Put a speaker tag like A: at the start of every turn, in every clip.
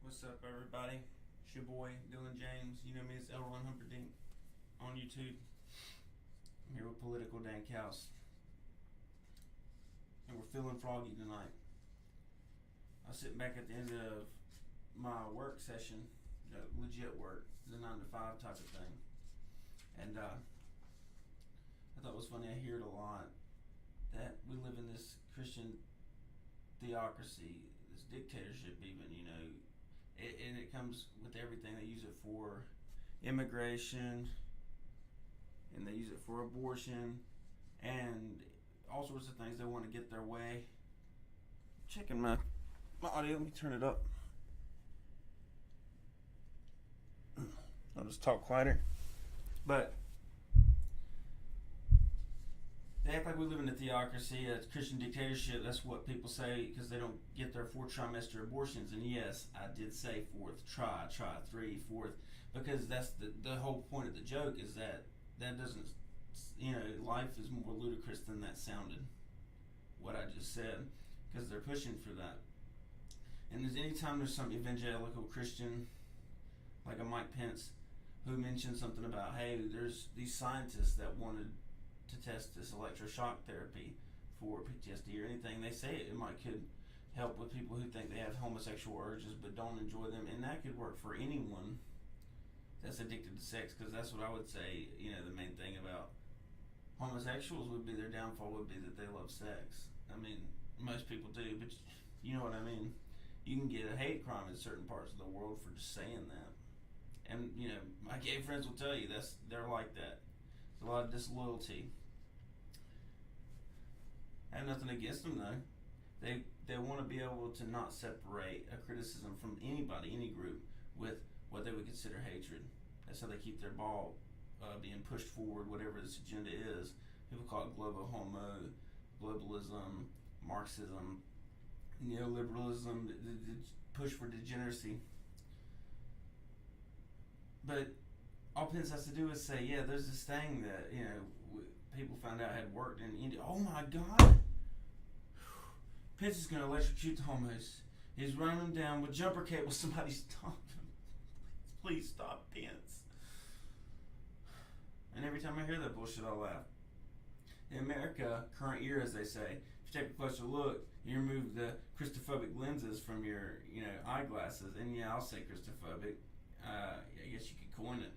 A: What's up, everybody? It's your boy, Dylan James. You know me as L1 Humperdinck on YouTube. I'm here with Political Dank House. And we're feeling froggy tonight. I was sitting back at the end of my work session, legit work, the 9 to 5 type of thing. And I thought it was funny, I hear it a lot, that we live in this Christian theocracy, this dictatorship even, and it comes with everything. They use it for immigration, and they use it for abortion, and all sorts of things. They want to get their way. Checking my audio. Let me turn it up. I'll just talk quieter. But they act like we live in a theocracy, a Christian dictatorship. That's what people say because they don't get their 4th trimester abortions. And yes, I did say 4th try 3, 4th, because that's the whole point of the joke is that doesn't, life is more ludicrous than that sounded, what I just said, because they're pushing for that. And anytime there's some evangelical Christian, like a Mike Pence, who mentioned something about, hey, there's these scientists that wanted to test this electroshock therapy for PTSD or anything, they say it could help with people who think they have homosexual urges but don't enjoy them, and that could work for anyone that's addicted to sex, because that's what I would say. The main thing about homosexuals would be their downfall would be that they love sex. I mean, most people do, but you know what I mean. You can get a hate crime in certain parts of the world for just saying that, and my gay friends will tell you they're like that. There's a lot of disloyalty. I have nothing against them though. They want to be able to not separate a criticism from anybody, any group, with what they would consider hatred. That's how they keep their ball being pushed forward, whatever this agenda is. People call it globo-homo, globalism, Marxism, neoliberalism, the push for degeneracy. But all Pence has to do is say, yeah, there's this thing that, people found out had worked in India. Oh my God! Pence is going to electrocute the homos. He's running them down with jumper cables. Somebody stop him. Please stop, Pence. And every time I hear that bullshit, I laugh. In America, current year, as they say, if you take a closer look, you remove the Christophobic lenses from your, eyeglasses. And yeah, I'll say Christophobic. I guess you could coin it.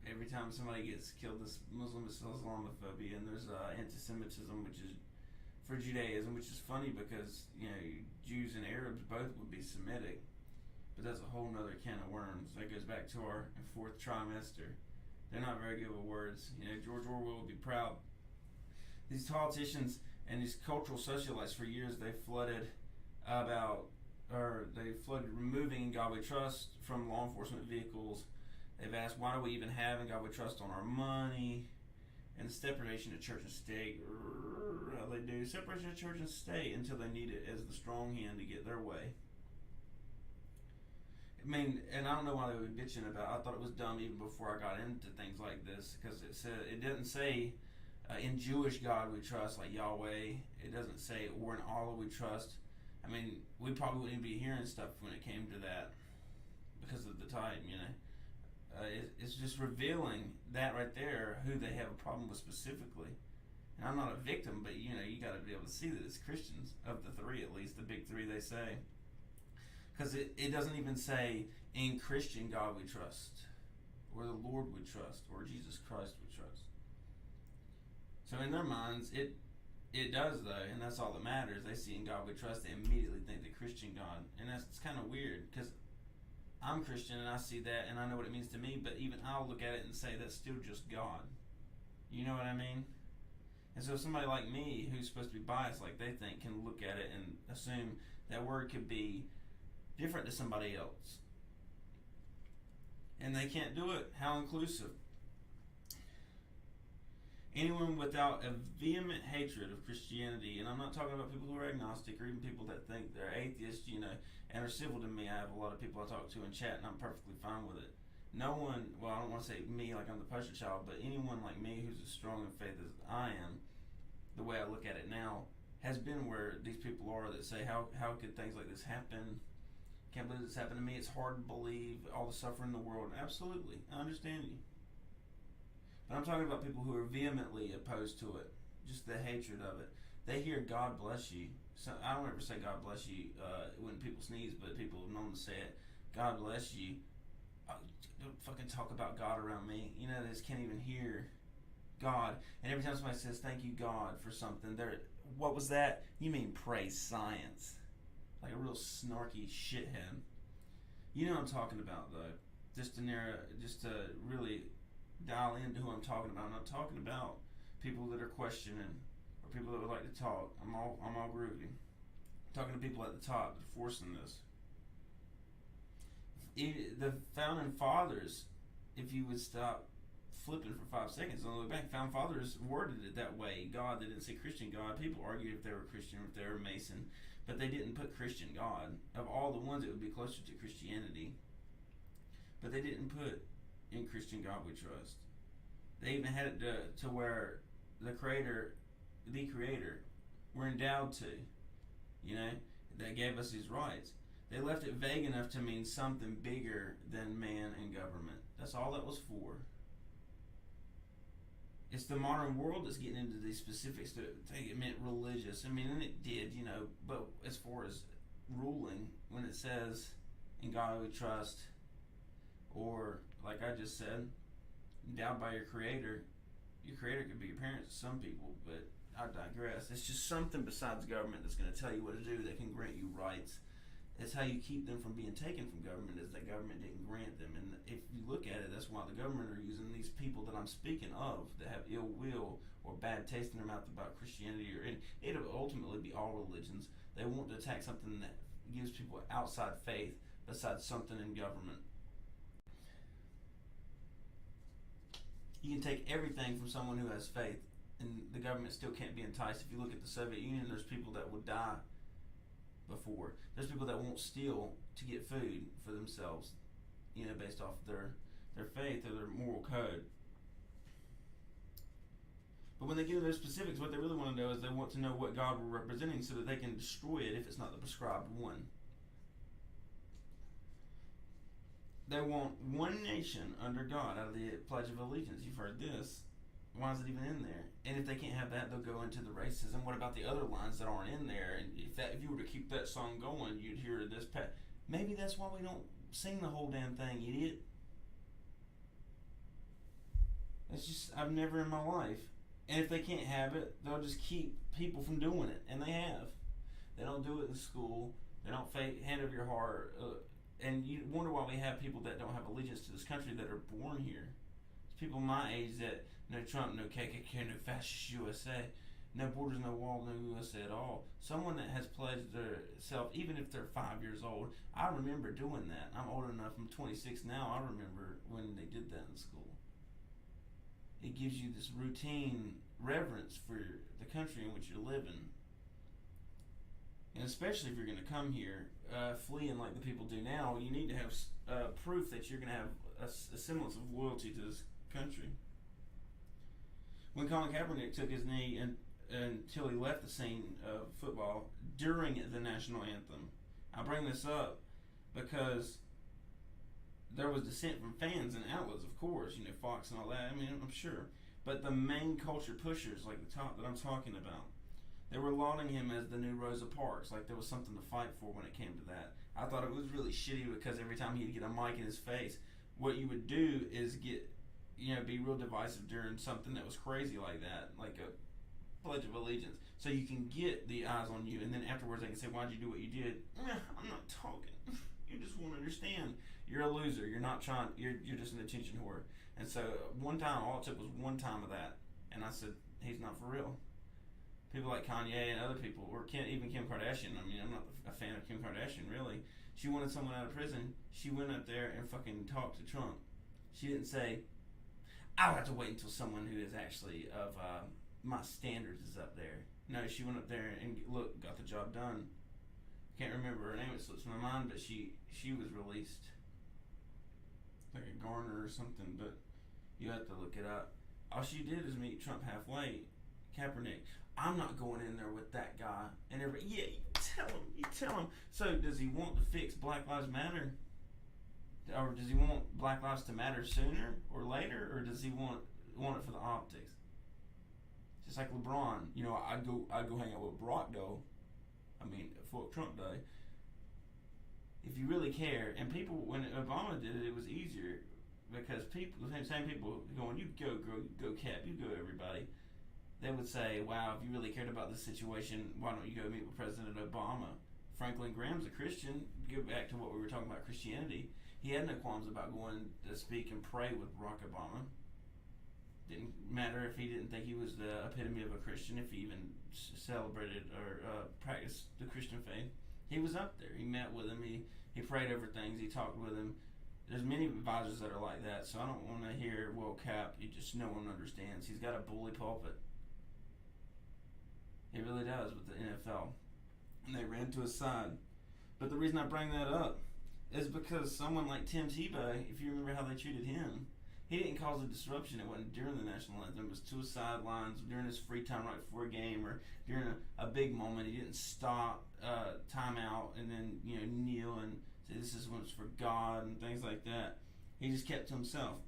A: Every time somebody gets killed, this Muslim is Islamophobia, and there's anti-Semitism, which is for Judaism, which is funny because Jews and Arabs both would be Semitic, but that's a whole nother can of worms. That goes back to our 4th trimester. They're not very good with words. George Orwell would be proud. These politicians and these cultural socialites, for years they flooded removing In God We Trust from law enforcement vehicles. They've asked, why do we even have In God We Trust on our money? And the separation of church and state, how they do. Separation of church and state until they need it as the strong hand to get their way. I mean, and I don't know why they were bitching about it. I thought it was dumb even before I got into things like this, because it didn't say in Jewish God we trust, like Yahweh. It doesn't say, or in Allah we trust. I mean, we probably wouldn't be hearing stuff when it came to that because of the time, It's just revealing that right there, who they have a problem with specifically. And I'm not a victim, but you got to be able to see that it's Christians, of the 3 at least, the big 3 they say. Because it doesn't even say, in Christian God we trust, or the Lord we trust, or Jesus Christ we trust. So in their minds, it does though, and that's all that matters. They see In God We Trust, they immediately think the Christian God. And it's kind of weird, because I'm Christian and I see that and I know what it means to me, but even I'll look at it and say that's still just God. You know what I mean? And so somebody like me, who's supposed to be biased like they think, can look at it and assume that word could be different to somebody else. And they can't do it. How inclusive? Anyone without a vehement hatred of Christianity, and I'm not talking about people who are agnostic or even people that think they're atheists, and are civil to me. I have a lot of people I talk to in chat, and I'm perfectly fine with it. No one, well, I don't want to say me like I'm the poster child, but anyone like me who's as strong in faith as I am, the way I look at it now, has been where these people are that say, how could things like this happen? Can't believe this happened to me. It's hard to believe all the suffering in the world. Absolutely, I understand you. But I'm talking about people who are vehemently opposed to it, just the hatred of it. They hear God bless you. So I don't ever say God bless you when people sneeze, but people have known to say it. God bless you. Don't fucking talk about God around me. You know, they just can't even hear God. And every time somebody says thank you God for something, they're, what was that? You mean praise science? Like a real snarky shithead. You know what I'm talking about though. Just to really dial into who I'm talking about. I'm not talking about people that are questioning or people that would like to talk. I'm all groovy. I'm talking to people at the top that are forcing this. The founding fathers, if you would stop flipping for 5 seconds and look back, founding fathers worded it that way. God, they didn't say Christian God. People argued if they were Christian or if they were Mason, but they didn't put Christian God. Of all the ones, it would be closer to Christianity. But they didn't put in Christian God we trust. They even had it to where the creator, we're endowed to, you know, that gave us these rights. They left it vague enough to mean something bigger than man and government. That's all that was for. It's the modern world that's getting into these specifics to think it meant religious. I mean, and it did, you know, but as far as ruling, when it says, in God we trust, or, like I just said, endowed by your creator could be your parents to some people, but I digress. It's just something besides government that's going to tell you what to do that can grant you rights. It's how you keep them from being taken from government, is that government didn't grant them. And if you look at it, that's why the government are using these people that I'm speaking of that have ill will or bad taste in their mouth about Christianity, or it'll ultimately be all religions. They want to attack something that gives people outside faith besides something in government. You can take everything from someone who has faith, and the government still can't be enticed. If you look at the Soviet Union, there's people that would die before. There's people that won't steal to get food for themselves, you know, based off their faith or their moral code. But when they get into those specifics, what they really want to know is they want to know what God we're representing so that they can destroy it if it's not the prescribed one. They want one nation under God out of the Pledge of Allegiance. You've heard this. Why is it even in there? And if they can't have that, they'll go into the racism. What about the other lines that aren't in there? And if you were to keep that song going, you'd hear this. Maybe that's why we don't sing the whole damn thing, idiot. That's just, I've never in my life. And if they can't have it, they'll just keep people from doing it. And they have. They don't do it in school. They don't hand over your heart. And you wonder why we have people that don't have allegiance to this country that are born here. It's people my age that no Trump, no KKK, no fascist USA, no borders, no wall, no USA at all. Someone that has pledged themselves, even if they're 5 years old. I remember doing that. I'm old enough. I'm 26 now. I remember when they did that in school. It gives you this routine reverence for the country in which you're living. And especially if you're going to come here, fleeing like the people do now, you need to have proof that you're going to have a semblance of loyalty to this country. When Colin Kaepernick took his knee until he left the scene of football during the national anthem, I bring this up because there was dissent from fans and outlets, of course, you know, Fox and all that, I mean, I'm sure. But the main culture pushers, like the top that I'm talking about, they were lauding him as the new Rosa Parks, like there was something to fight for when it came to that. I thought it was really shitty because every time he'd get a mic in his face, what you would do is be real divisive during something that was crazy like that, like a Pledge of Allegiance, so you can get the eyes on you, and then afterwards they can say, why'd you do what you did? I'm not talking. You just won't understand. You're a loser. You're not trying. You're just an attention whore. And so one time, all it took was one time of that, and I said, he's not for real. People like Kanye and other people, or even Kim Kardashian. I mean, I'm not a fan of Kim Kardashian, really. She wanted someone out of prison. She went up there and fucking talked to Trump. She didn't say, I'll have to wait until someone who is actually of my standards is up there. No, she went up there and got the job done. Can't remember her name, it slips my mind, but she was released. Like a Garner or something, but you have to look it up. All she did is meet Trump halfway. Kaepernick. I'm not going in there with that guy. And everybody, yeah, you tell him. So does he want to fix Black Lives Matter? Or does he want Black Lives to matter sooner or later? Or does he want it for the optics? Just like LeBron, I'd go hang out with Brock though. Fuck Trump Day. If you really care, and people, when Obama did it, it was easier because people, the same people going, you go girl, you go Cap, you go everybody. They would say, wow, if you really cared about this situation, why don't you go meet with President Obama? Franklin Graham's a Christian. Go back to what we were talking about, Christianity. He had no qualms about going to speak and pray with Barack Obama. Didn't matter if he didn't think he was the epitome of a Christian, if he even celebrated or practiced the Christian faith. He was up there. He met with him. He prayed over things. He talked with him. There's many advisors that are like that, so I don't want to hear, well, Cap, no one understands. He's got a bully pulpit. He really does with the NFL. And they ran to his side. But the reason I bring that up is because someone like Tim Tebow, if you remember how they treated him, he didn't cause a disruption. It wasn't during the national anthem. It was to his sidelines during his free time right before a game or during a big moment. He didn't stop, timeout, and then kneel and say this is what's for God and things like that. He just kept to himself.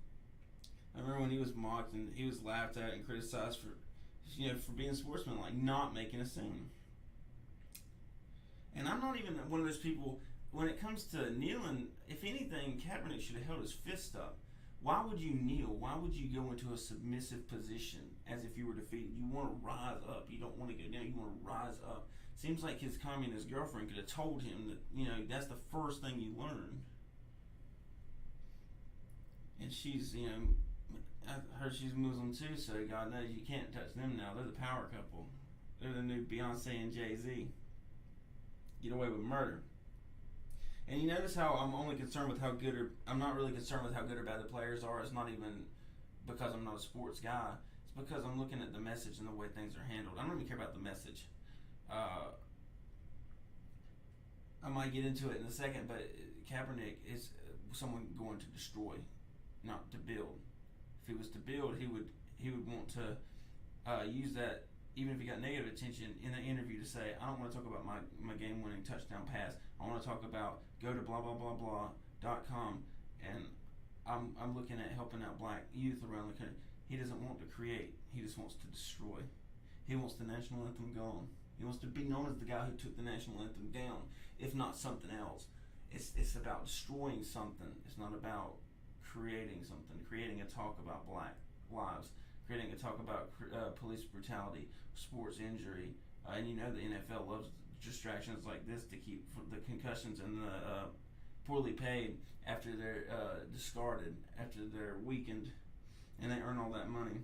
A: I remember when he was mocked and he was laughed at and criticized for being sportsmanlike, not making a scene. And I'm not even one of those people, when it comes to kneeling, if anything, Kaepernick should have held his fist up. Why would you kneel? Why would you go into a submissive position as if you were defeated? You want to rise up. You don't want to go down. You want to rise up. Seems like his communist girlfriend could have told him that, that's the first thing you learn. And she's, I heard she's Muslim too, so God knows you can't touch them now. They're the power couple. They're the new Beyonce and Jay-Z. Get away with murder. And you notice how I'm only concerned with I'm not really concerned with how good or bad the players are. It's not even because I'm not a sports guy. It's because I'm looking at the message and the way things are handled. I don't even care about the message. I might get into it in a second, but Kaepernick is someone going to destroy, not to build. If he was to build, he would want to use that, even if he got negative attention in an interview, to say, I don't want to talk about my game-winning touchdown pass. I want to talk about go to blah blah blah blah.com, and I'm looking at helping out black youth around the country. He doesn't want to create. He just wants to destroy. He wants the national anthem gone. He wants to be known as the guy who took the national anthem down, if not something else. It's about destroying something. It's not about creating something, creating a talk about black lives, creating a talk about police brutality, sports injury, and the NFL loves distractions like this to keep the concussions and the poorly paid after they're discarded, after they're weakened, and they earn all that money.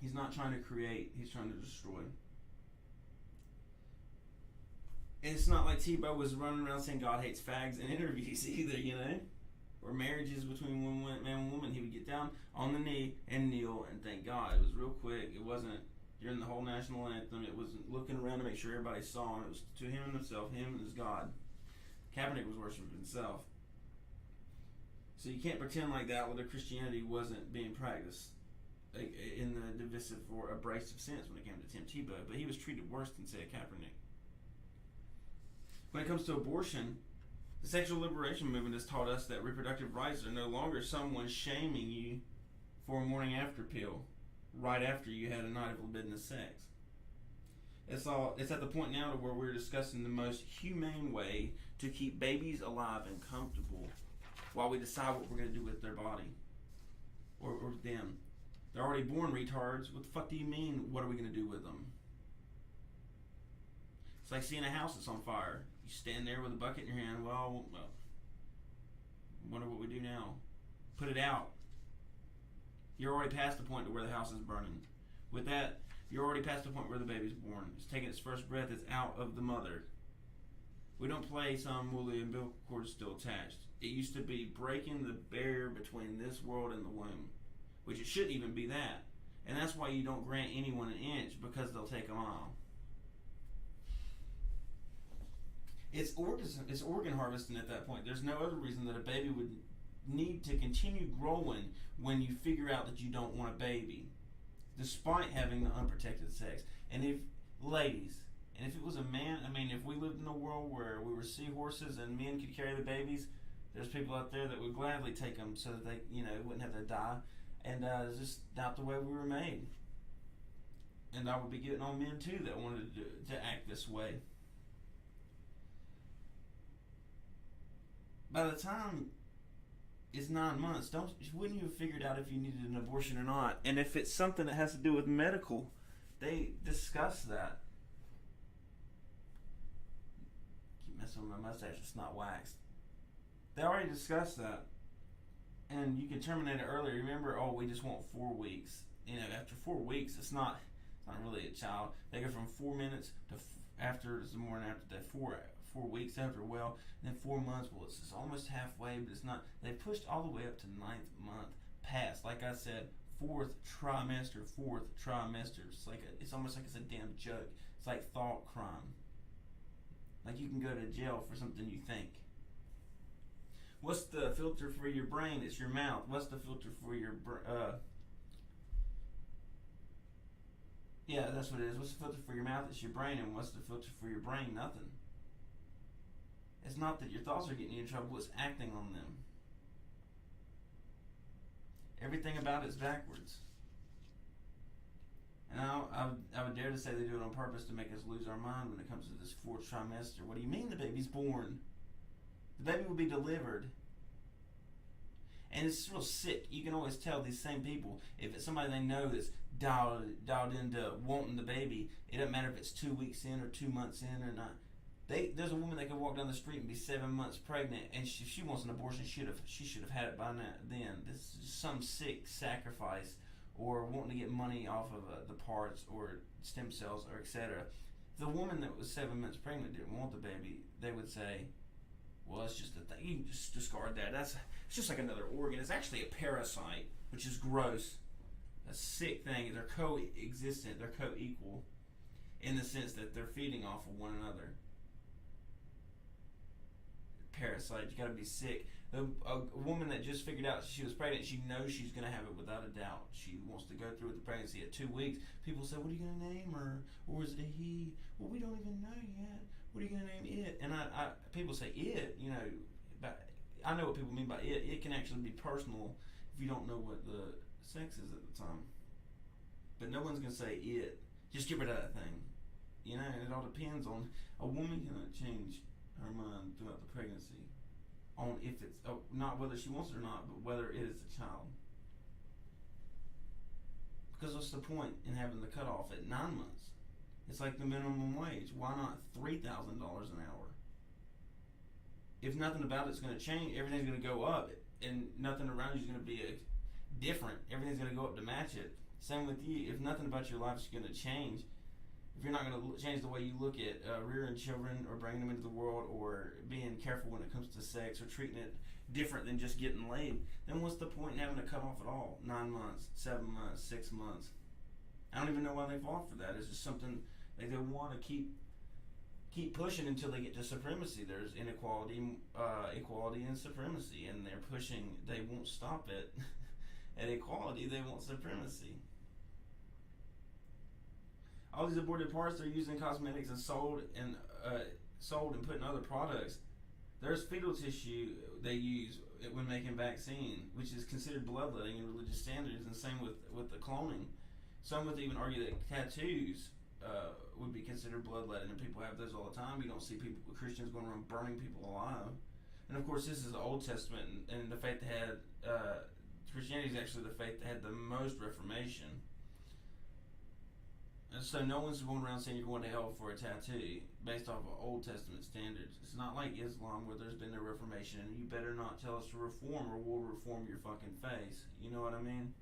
A: He's not trying to create, he's trying to destroy. And it's not like Tebow was running around saying God hates fags in interviews either, or marriages between man and woman. He would get down on the knee and kneel and thank God. It was real quick. It wasn't during the whole national anthem. It wasn't looking around to make sure everybody saw him. It was to him and himself, him and his God. Kaepernick was worshiping himself. So you can't pretend like that whether Christianity wasn't being practiced in the divisive or abrasive sense when it came to Tim Tebow. But he was treated worse than, say, Kaepernick. When it comes to abortion, the sexual liberation movement has taught us that reproductive rights are no longer someone shaming you for a morning after pill right after you had a night of libidinous sex. It's at the point now to where we're discussing the most humane way to keep babies alive and comfortable while we decide what we're going to do with their body or them. They're already born retards. What the fuck do you mean, what are we going to do with them? It's like seeing a house that's on fire. You stand there with a bucket in your hand. Well, wonder what we do now. Put it out. You're already past the point to where the house is burning. With that, you're already past the point where the baby's born. It's taking its first breath. It's out of the mother. We don't play some woolly umbilical cord still attached. It used to be breaking the barrier between this world and the womb, which it shouldn't even be that. And that's why you don't grant anyone an inch, because they'll take a mile. It's organ harvesting at that point. There's no other reason that a baby would need to continue growing when you figure out that you don't want a baby, despite having the unprotected sex. And ladies. And if it was a man, I mean, if we lived in a world where we were seahorses and men could carry the babies, there's people out there that would gladly take them so that they, wouldn't have to die. And it's just not the way we were made. And I would be getting on men too that wanted to act this way. By the time it's 9 months, wouldn't you have figured out if you needed an abortion or not? And if it's something that has to do with medical, they discuss that. Keep messing with my mustache, it's not waxed. They already discussed that. And you can terminate it earlier. Remember, we just want 4 weeks. After 4 weeks, it's not really a child. They go from 4 minutes to after the morning after that 4 weeks after, and then 4 months. Well, it's almost halfway, but it's not. They pushed all the way up to 9th month past. Like I said, fourth trimester. It's almost like it's a damn joke. It's like thought crime. Like you can go to jail for something you think. What's the filter for your brain? It's your mouth. What's the filter for your yeah, that's what it is. What's the filter for your mouth? It's your brain. And what's the filter for your brain? Nothing. It's not that your thoughts are getting you in trouble. It's acting on them. Everything about it's backwards. And I would dare to say they do it on purpose to make us lose our mind when it comes to this 4th trimester. What do you mean the baby's born? The baby will be delivered. And it's real sick. You can always tell these same people, if it's somebody they know that's dialed into wanting the baby, it doesn't matter if it's 2 weeks in or 2 months in or not. There's a woman that could walk down the street and be 7 months pregnant, and if she wants an abortion, she should have had it by then. This is some sick sacrifice, or wanting to get money off of the parts or stem cells or etc. If the woman that was 7 months pregnant didn't want the baby, they would say, well, it's just a thing. You can just discard that. It's just like another organ. It's actually a parasite, which is gross. A sick thing. They're co-existent. They're co-equal in the sense that they're feeding off of one another. Parasite. You got to be sick. A woman that just figured out she was pregnant, she knows she's going to have it without a doubt. She wants to go through with the pregnancy at 2 weeks. People say, what are you going to name her? Or is it a he? Well, we don't even know yet. What are you going to name it? And people say it, but I know what people mean by it. It can actually be personal if you don't know what the sex is at the time. But no one's going to say it. Just get rid of that thing. And it all depends on, a woman cannot change her mind throughout the pregnancy on if it's, not whether she wants it or not, but whether it is a child. Because what's the point in having the cutoff at 9 months? It's like the minimum wage. Why not $3,000 an hour? If nothing about it's going to change, everything's going to go up, and nothing around you is going to be different. Everything's going to go up to match it. Same with you. If nothing about your life is going to change, if you're not going to change the way you look at rearing children or bringing them into the world or being careful when it comes to sex or treating it different than just getting laid, then what's the point in having a cutoff at all? 9 months, 7 months, 6 months. I don't even know why they fought for that. It's just something like they want to keep pushing until they get to supremacy. There's inequality, equality, and supremacy, and they're pushing. They won't stop it at equality. They want supremacy. All these aborted parts they're using cosmetics and sold and put in other products. There's fetal tissue they use when making vaccine, which is considered bloodletting in religious standards, and same with the cloning. Some would even argue that tattoos would be considered bloodletting, and people have those all the time. You don't see Christians going around burning people alive. And of course, this is the Old Testament, and the faith that had Christianity is actually the faith that had the most Reformation. And so no one's going around saying you're going to hell for a tattoo based off of Old Testament standards. It's not like Islam where there's been no Reformation, and you better not tell us to reform or we'll reform your fucking face. You know what I mean?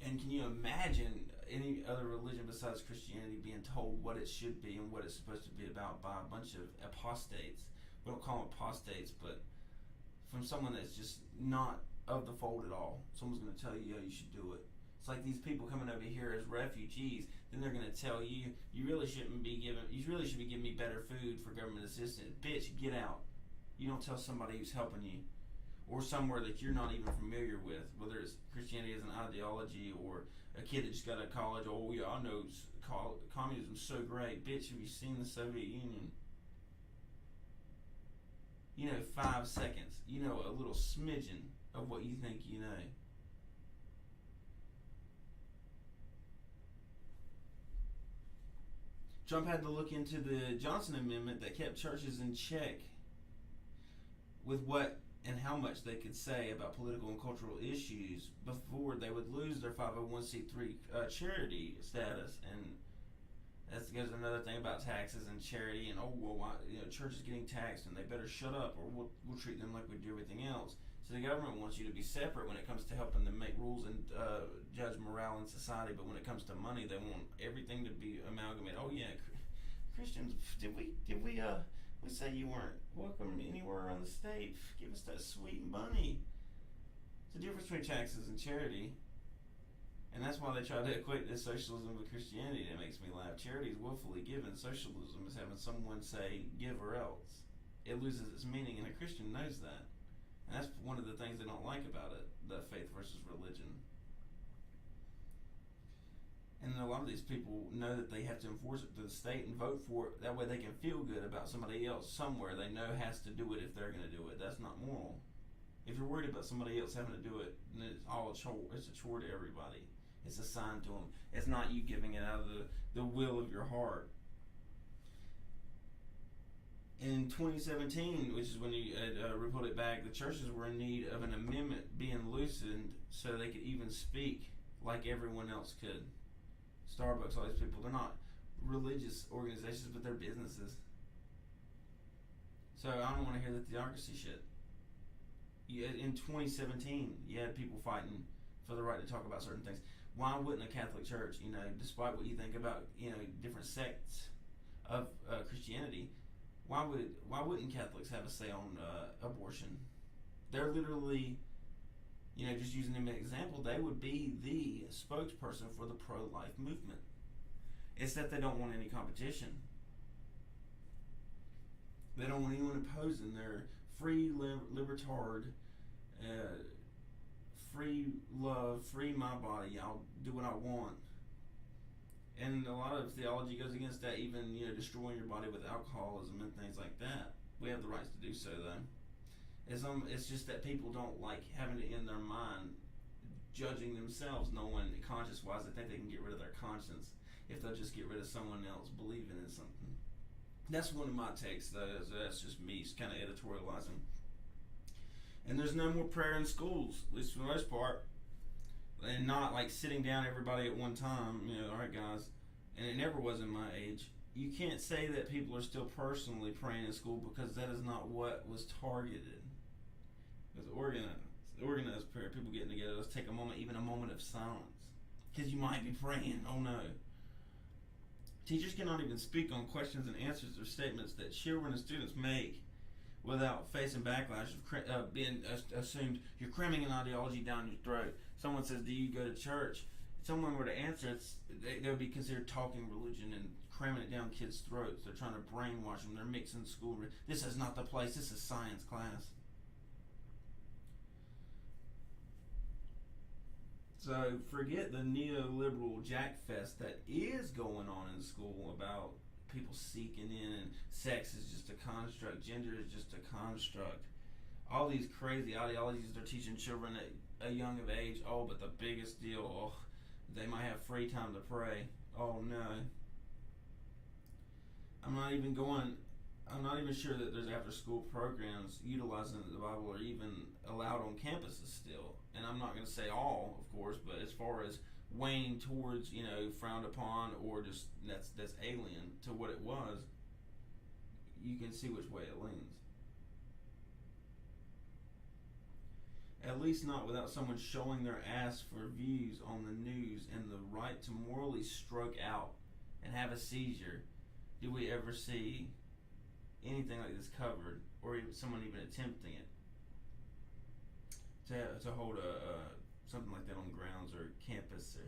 A: And can you imagine any other religion besides Christianity being told what it should be and what it's supposed to be about by a bunch of apostates? We don't call them apostates, but from someone that's just not of the fold at all. Someone's going to tell you, you should do it. It's like these people coming over here as refugees. Then they're going to tell you, you really should be giving me better food for government assistance. Bitch, get out. You don't tell somebody who's helping you. or somewhere that you're not even familiar with, whether it's Christianity as an ideology or a kid that just got out of college. Oh yeah, I know communism's so great. Bitch, have you seen the Soviet Union? 5 seconds. A little smidgen of what you think you know. Trump had to look into the Johnson Amendment that kept churches in check with what and how much they could say about political and cultural issues before they would lose their 501c3 charity status. And that's goes another thing about taxes and charity, and church is getting taxed and they better shut up or we'll treat them like we do everything else. So the government wants you to be separate when it comes to helping them make rules and judge morale in society, but when it comes to money, they want everything to be amalgamated. Oh yeah, Christians, did we say you weren't welcome anywhere around the state? Give us that sweet money. It's the difference between taxes and charity. And that's why they try to equate this socialism with Christianity. That makes me laugh. Charity is willfully given. Socialism is having someone say, give or else. It loses its meaning, and a Christian knows that. And that's one of the things they don't like about it, the faith versus religion. And a lot of these people know that they have to enforce it through the state and vote for it. That way they can feel good about somebody else somewhere they know has to do it if they're going to do it. That's not moral. If you're worried about somebody else having to do it, then it's all a chore. It's a chore to everybody. It's assigned to them. It's not you giving it out of the will of your heart. In 2017, which is when you repealed it back, the churches were in need of an amendment being loosened so they could even speak like everyone else could. Starbucks, all these people, they're not religious organizations, but they're businesses. So I don't want to hear the theocracy shit. In 2017, you had people fighting for the right to talk about certain things. Why wouldn't a Catholic Church, despite what you think about, different sects of Christianity, why wouldn't Catholics have a say on abortion? They're literally, just using them as an example, they would be the spokesperson for the pro-life movement. It's that they don't want any competition. They don't want anyone opposing their free libertard, free love, free my body, I'll do what I want. And a lot of theology goes against that, even destroying your body with alcoholism and things like that. We have the rights to do so, though. It's just that people don't like having it in their mind, judging themselves, knowing conscience-wise that they can get rid of their conscience if they'll just get rid of someone else believing in something. That's one of my takes, though. So that's just me kind of editorializing. And there's no more prayer in schools, at least for the most part. And not like sitting down everybody at one time, all right, guys. And it never was in my age. You can't say that people are still personally praying in school because that is not what was targeted. It was organized prayer. People getting together. Let's take a moment, even a moment of silence. Because you might be praying. Oh no. Teachers cannot even speak on questions and answers or statements that children and students make without facing backlash of being assumed you're cramming an ideology down your throat. Someone says, do you go to church? If someone were to answer, they would be considered talking religion and cramming it down kids' throats. They're trying to brainwash them. They're mixing school. This is not the place. This is science class. So forget the neoliberal jackfest that is going on in school about people seeking in, and sex is just a construct, gender is just a construct. All these crazy ideologies they're teaching children at a young of age. Oh, but the biggest deal, they might have free time to pray. Oh no. I'm not even sure that there's after school programs utilizing the Bible are even allowed on campuses still. And I'm not going to say all, of course, but as far as weighing towards, frowned upon or just that's alien to what it was, you can see which way it leans. At least not without someone showing their ass for views on the news and the right to morally stroke out and have a seizure. Do we ever see anything like this covered, or even someone even attempting it? To hold something like that on grounds or campus, or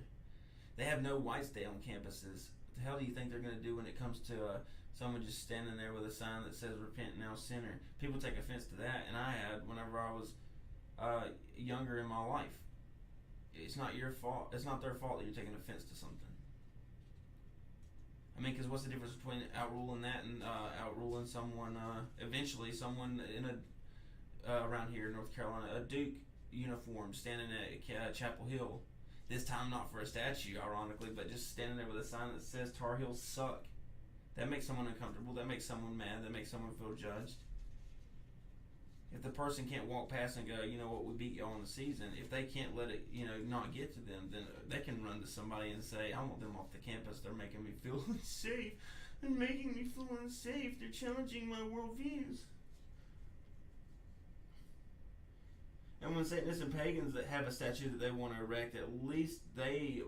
A: they have no whites day on campuses. What the hell do you think they're going to do when it comes to someone just standing there with a sign that says "Repent now, sinner"? People take offense to that, and I had whenever I was younger in my life. It's not your fault. It's not their fault that you're taking offense to something. I mean, because what's the difference between outruling that and outruling someone, eventually someone in around here in North Carolina, a Duke uniform standing at Chapel Hill. This time not for a statue, ironically, but just standing there with a sign that says Tar Heels suck. That makes someone uncomfortable. That makes someone mad. That makes someone feel judged. If the person can't walk past and go, you know what, we beat y'all in the season, if they can't let it, not get to them, then they can run to somebody and say, I want them off the campus. They're making me feel unsafe. They're making me feel unsafe. They're challenging my worldviews. And when Satanists and pagans that have a statue that they want to erect, at least they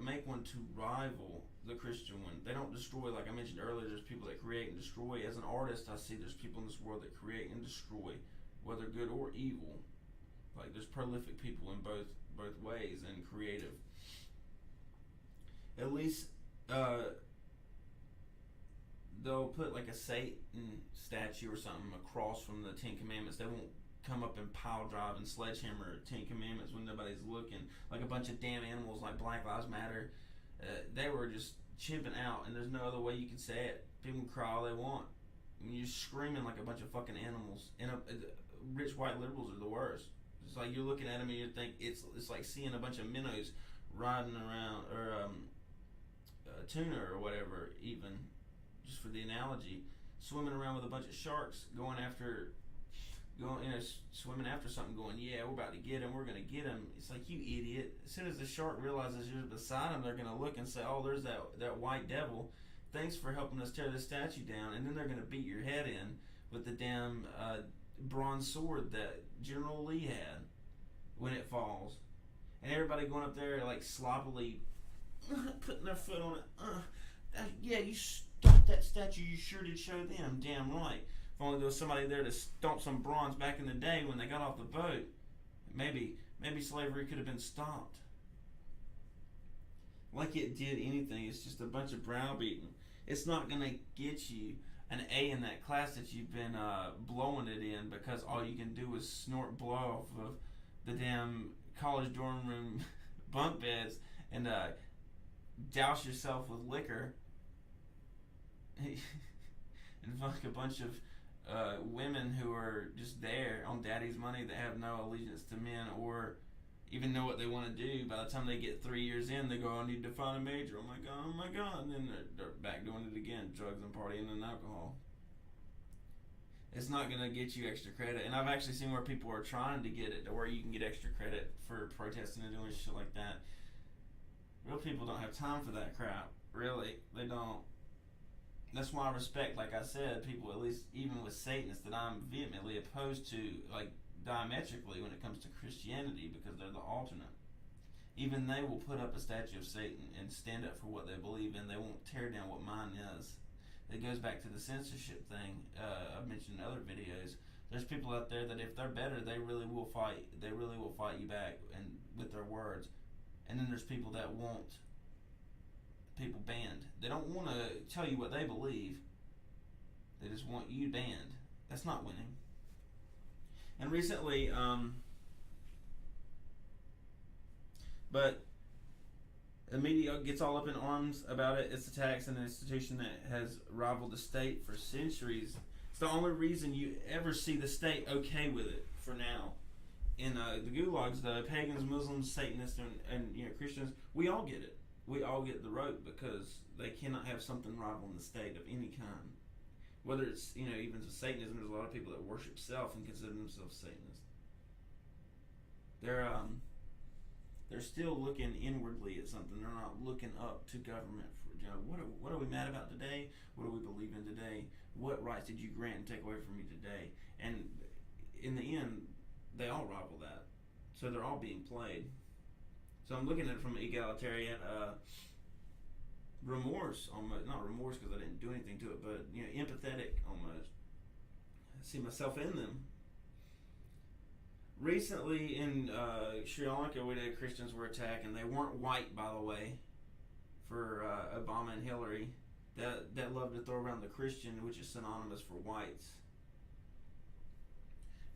A: make one to rival the Christian one. They don't destroy, like I mentioned earlier, there's people that create and destroy. As an artist, I see there's people in this world that create and destroy, whether good or evil. Like there's prolific people in both ways and creative. At least they'll put like a Satan statue or something across from the Ten Commandments. They won't come up and pile drive and sledgehammer Ten Commandments when nobody's looking. Like a bunch of damn animals like Black Lives Matter. They were just chipping out, and there's no other way you can say it. People can cry all they want. I mean, you're screaming like a bunch of fucking animals. And rich white liberals are the worst. It's like you're looking at them and you think it's like seeing a bunch of minnows riding around, or tuna or whatever, even, just for the analogy, swimming around with a bunch of sharks, swimming after something, going, yeah, we're about to get him, we're going to get him. It's like, you idiot. As soon as the shark realizes you're beside him, they're going to look and say, oh, there's that white devil. Thanks for helping us tear this statue down. And then they're going to beat your head in with the damn bronze sword that General Lee had when it falls. And everybody going up there like sloppily putting their foot on it. Yeah, you stomped that statue. You sure did show them. Damn right. If only there was somebody there to stomp some bronze back in the day when they got off the boat, maybe slavery could have been stopped. Like it did anything. It's just a bunch of browbeating. It's not going to get you an A in that class that you've been blowing it in, because all you can do is snort blow off of the damn college dorm room bunk beds and douse yourself with liquor and fuck a bunch of women who are just there on daddy's money that have no allegiance to men or even know what they want to do. By the time they get 3 years in, they go, I need to find a major. Oh my God. And then they're back doing it again, drugs and partying and alcohol. It's not going to get you extra credit. And I've actually seen where people are trying to get it to where you can get extra credit for protesting and doing shit like that. Real people don't have time for that crap. Really, they don't. That's why I respect, like I said, people, at least even with Satanists, that I'm vehemently opposed to, like, diametrically when it comes to Christianity, because they're the alternate. Even they will put up a statue of Satan and stand up for what they believe in. They won't tear down what mine is. It goes back to the censorship thing I've mentioned in other videos. There's people out there that if they're better, they really will fight. They really will fight you back and with their words. And then there's people that want people banned. They don't want to tell you what they believe. They just want you banned. That's not winning. And recently, but the media gets all up in arms about it. It's attacks on an institution that has rivaled the state for centuries. It's the only reason you ever see the state okay with it for now. In the gulags, the pagans, Muslims, Satanists, and Christians, we all get it. We all get the rope because they cannot have something rivaling the state of any kind. Whether it's, even Satanism, there's a lot of people that worship self and consider themselves Satanists. They're still looking inwardly at something. They're not looking up to government for, what are we mad about today? What do we believe in today? What rights did you grant and take away from me today? And in the end, they all rival that. So they're all being played. So I'm looking at it from an egalitarian remorse, almost. Not remorse because I didn't do anything to it, but empathetic almost. I see myself in them. Recently in Sri Lanka, Christians were attacked, and they weren't white, by the way, for Obama and Hillary. That love to throw around the Christian, which is synonymous for whites.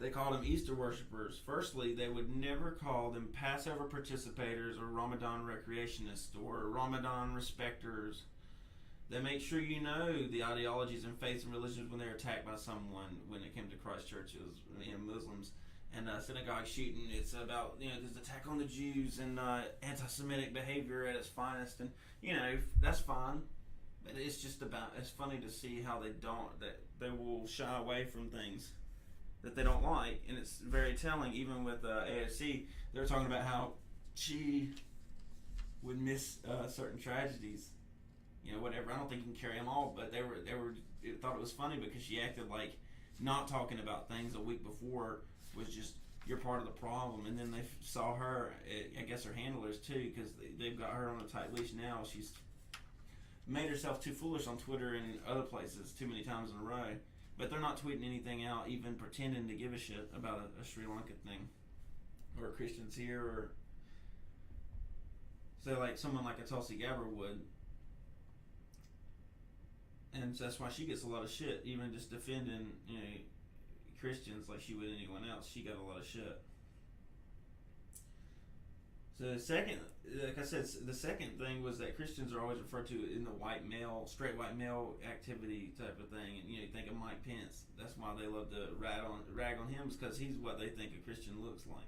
A: They called them Easter worshippers. Firstly, they would never call them Passover participators or Ramadan recreationists or Ramadan respecters. They make sure you know the ideologies and faiths and religions when they're attacked by someone. When it came to Christ churches and Muslims and synagogue shooting, it's about this attack on the Jews and anti-Semitic behavior at its finest, and that's fine. But it's just it's funny to see how they will shy away from things that they don't like, and it's very telling. Even with AFC, they're talking about how she would miss certain tragedies. Whatever. I don't think you can carry them all, but they thought it was funny because she acted like not talking about things a week before was just you're part of the problem, and then they saw her. I guess her handlers too, because they've got her on a tight leash now. She's made herself too foolish on Twitter and other places too many times in a row. But they're not tweeting anything out, even pretending to give a shit about a Sri Lanka thing or Christians here, or so like someone like a Tulsi Gabbard would. And so that's why she gets a lot of shit, even just defending Christians like she would anyone else. She got a lot of shit. So the second, like I said, the second thing was that Christians are always referred to in the straight white male activity type of thing. And you think of Mike Pence. That's why they love to rag on him, because he's what they think a Christian looks like.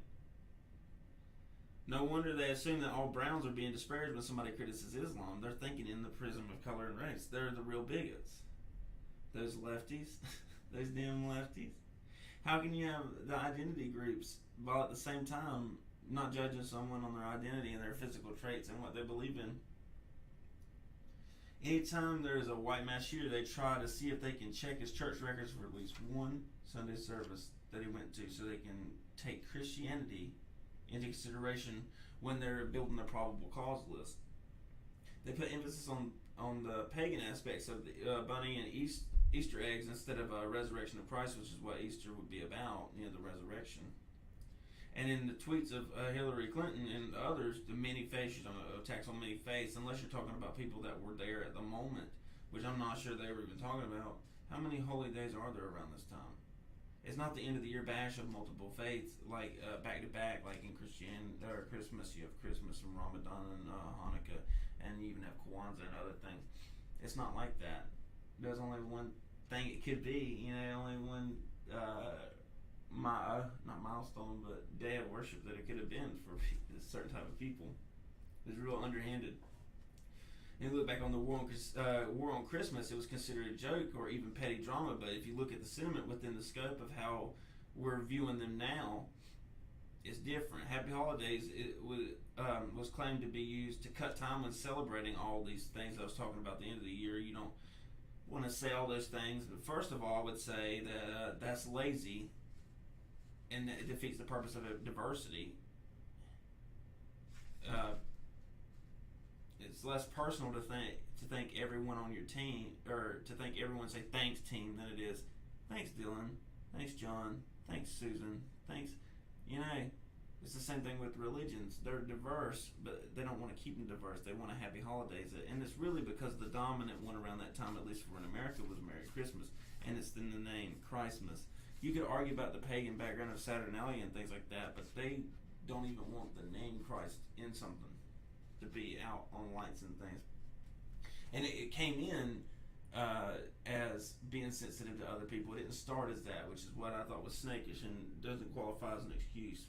A: No wonder they assume that all browns are being disparaged when somebody criticizes Islam. They're thinking in the prism of color and race. They're the real bigots. Those lefties, those damn lefties. How can you have the identity groups while at the same time not judging someone on their identity and their physical traits and what they believe in? Anytime there's a white mass shooter, they try to see if they can check his church records for at least one Sunday service that he went to, so they can take Christianity into consideration when they're building their probable cause list. They put emphasis on the pagan aspects of the bunny and Easter eggs instead of a resurrection of Christ, which is what Easter would be about, the resurrection. And in the tweets of Hillary Clinton and others, the many faces, attacks on many faiths, unless you're talking about people that were there at the moment, which I'm not sure they were even talking about. How many holy days are there around this time? It's not the end of the year bash of multiple faiths, like back to back, like in Christianity or Christmas. You have Christmas and Ramadan and Hanukkah, and you even have Kwanzaa and other things. It's not like that. There's only one thing it could be, only one not milestone, but day of worship that it could have been for a certain type of people. It's real underhanded. And you look back on the war on Christmas, it was considered a joke or even petty drama, but if you look at the sentiment within the scope of how we're viewing them now, it's different. Happy Holidays was claimed to be used to cut time when celebrating all these things I was talking about at the end of the year. You don't want to say all those things, but first of all, I would say that that's lazy, and it defeats the purpose of diversity. It's less personal to thank everyone on your team, or to thank everyone say thanks team, than it is thanks Dylan, thanks John, thanks Susan, thanks. It's the same thing with religions. They're diverse, but they don't want to keep them diverse. They want a happy holidays, and it's really because the dominant one around that time, at least for in America, was Merry Christmas, and it's in the name Christmas. You could argue about the pagan background of Saturnalia and things like that, but they don't even want the name Christ in something to be out on lights and things. And it came in as being sensitive to other people. It didn't start as that, which is what I thought was snakish and doesn't qualify as an excuse.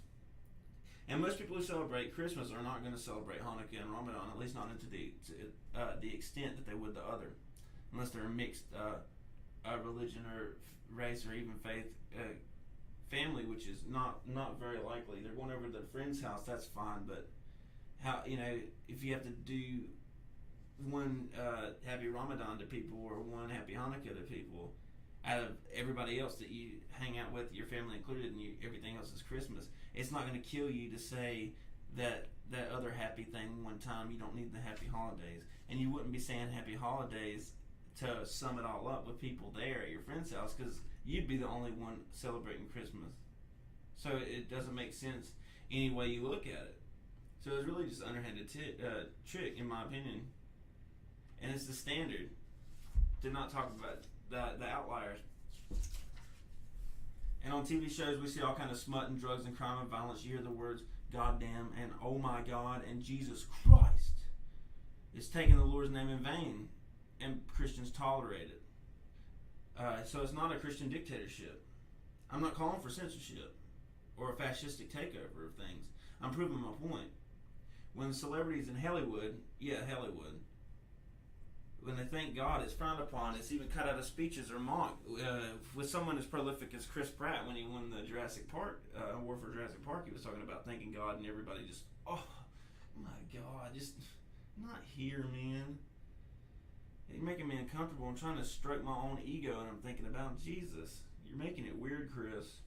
A: And most people who celebrate Christmas are not going to celebrate Hanukkah and Ramadan, at least not to the extent that they would the other, unless they're a mixed religion or race or even faith family, which is not very likely. They're going over to their friend's house, that's fine, but how, if you have to do one happy Ramadan to people or one happy Hanukkah to people out of everybody else that you hang out with, your family included, and everything else is Christmas, it's not going to kill you to say that other happy thing one time. You don't need the happy holidays, and you wouldn't be saying happy holidays to sum it all up with people there at your friend's house, because you'd be the only one celebrating Christmas. So it doesn't make sense any way you look at it. So it's really just an underhanded trick, in my opinion. And it's the standard to not talk about the outliers. And on TV shows, we see all kind of smut and drugs and crime and violence. You hear the words goddamn and oh my God and Jesus Christ. It's taking the Lord's name in vain, and Christians tolerate it. So it's not a Christian dictatorship. I'm not calling for censorship or a fascistic takeover of things. I'm proving my point. When celebrities in Hollywood, when they thank God, it's frowned upon. It's even cut out of speeches or mocked. With someone as prolific as Chris Pratt, when he won the Jurassic Park award for Jurassic Park, he was talking about thanking God, and everybody just, oh my God, just not here, man. You're making me uncomfortable. I'm trying to stroke my own ego, and I'm thinking about Jesus. You're making it weird, Chris.